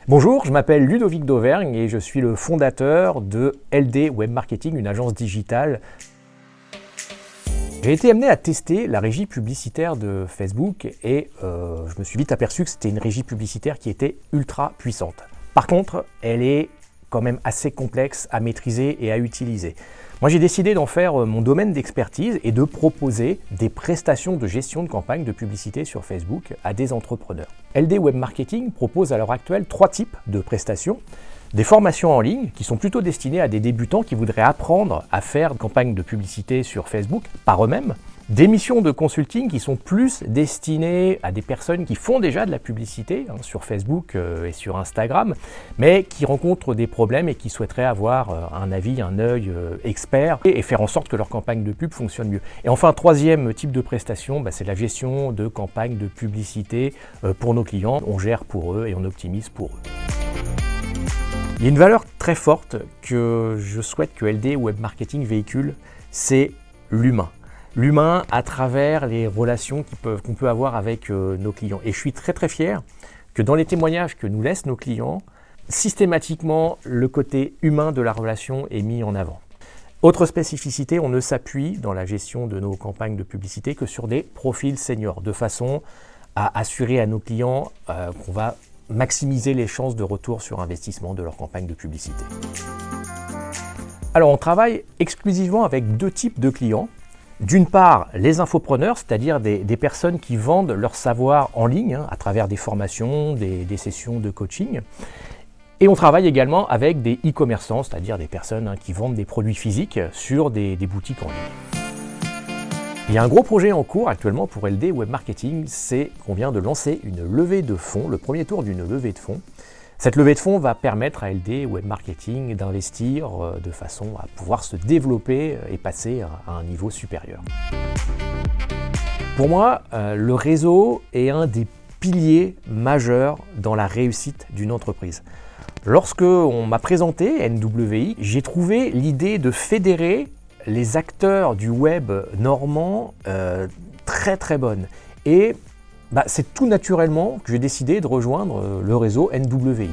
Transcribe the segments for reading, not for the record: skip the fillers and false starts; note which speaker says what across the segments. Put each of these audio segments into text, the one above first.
Speaker 1: Bonjour, je m'appelle Ludovic Dauvergne et je suis le fondateur de LD Web Marketing, une agence digitale. J'ai été amené à tester la régie publicitaire de Facebook et je me suis vite aperçu que c'était une régie publicitaire qui était ultra puissante. Par contre, elle est quand même assez complexe à maîtriser et à utiliser. Moi, j'ai décidé d'en faire mon domaine d'expertise et de proposer des prestations de gestion de campagne de publicité sur Facebook à des entrepreneurs. LD Web Marketing propose à l'heure actuelle 3 types de prestations. Des formations en ligne qui sont plutôt destinées à des débutants qui voudraient apprendre à faire des campagnes de publicité sur Facebook par eux-mêmes. Des missions de consulting qui sont plus destinées à des personnes qui font déjà de la publicité sur Facebook et sur Instagram, mais qui rencontrent des problèmes et qui souhaiteraient avoir un avis, un œil expert et faire en sorte que leur campagne de pub fonctionne mieux. Et enfin, troisième type de prestation, c'est la gestion de campagnes de publicité pour nos clients. On gère pour eux et on optimise pour eux. Il y a une valeur très forte que je souhaite que LD Web Marketing véhicule, c'est l'humain. L'humain à travers les relations qu'on peut avoir avec nos clients. Et je suis très fier que dans les témoignages que nous laissent nos clients, systématiquement le côté humain de la relation est mis en avant. Autre spécificité, on ne s'appuie dans la gestion de nos campagnes de publicité que sur des profils seniors, de façon à assurer à nos clients qu'on va maximiser les chances de retour sur investissement de leur campagne de publicité. Alors on travaille exclusivement avec 2 types de clients. D'une part, les infopreneurs, c'est-à-dire des personnes qui vendent leur savoir en ligne à travers des formations, des sessions de coaching. Et on travaille également avec des e-commerçants, c'est-à-dire des personnes qui vendent des produits physiques sur des boutiques en ligne. Il y a un gros projet en cours actuellement pour LD Web Marketing, c'est qu'on vient de lancer une levée de fonds, le premier tour d'une levée de fonds. Cette levée de fonds va permettre à LD Web Marketing d'investir de façon à pouvoir se développer et passer à un niveau supérieur. Pour moi, le réseau est un des piliers majeurs dans la réussite d'une entreprise. Lorsque on m'a présenté NWI, j'ai trouvé l'idée de fédérer les acteurs du web normand très bonne. Et c'est tout naturellement que j'ai décidé de rejoindre le réseau NWX.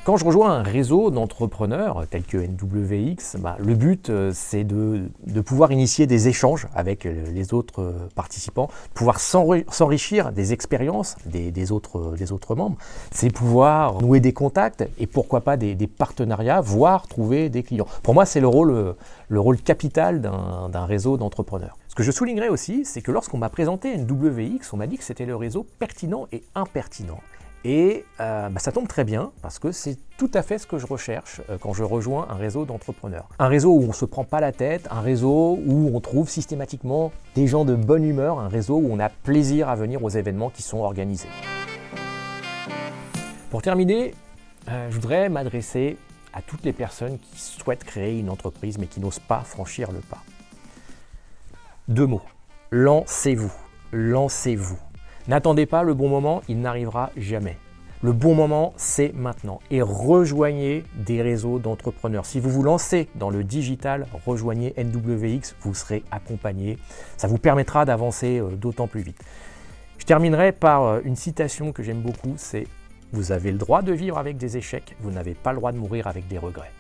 Speaker 1: Quand je rejoins un réseau d'entrepreneurs tel que NWX, le but c'est de pouvoir initier des échanges avec les autres participants, pouvoir s'enrichir des expériences des autres membres, c'est pouvoir nouer des contacts et pourquoi pas des partenariats, voire trouver des clients. Pour moi, c'est le rôle capital d'un réseau d'entrepreneurs. Ce que je soulignerai aussi, c'est que lorsqu'on m'a présenté NWX, on m'a dit que c'était le réseau pertinent et impertinent. Et ça tombe très bien parce que c'est tout à fait ce que je recherche quand je rejoins un réseau d'entrepreneurs. Un réseau où on ne se prend pas la tête, un réseau où on trouve systématiquement des gens de bonne humeur, un réseau où on a plaisir à venir aux événements qui sont organisés. Pour terminer, je voudrais m'adresser à toutes les personnes qui souhaitent créer une entreprise mais qui n'osent pas franchir le pas. 2 mots, lancez-vous, lancez-vous. N'attendez pas le bon moment, il n'arrivera jamais. Le bon moment, c'est maintenant. Et rejoignez des réseaux d'entrepreneurs. Si vous vous lancez dans le digital, rejoignez NWX, vous serez accompagné. Ça vous permettra d'avancer d'autant plus vite. Je terminerai par une citation que j'aime beaucoup, c'est « Vous avez le droit de vivre avec des échecs, vous n'avez pas le droit de mourir avec des regrets ».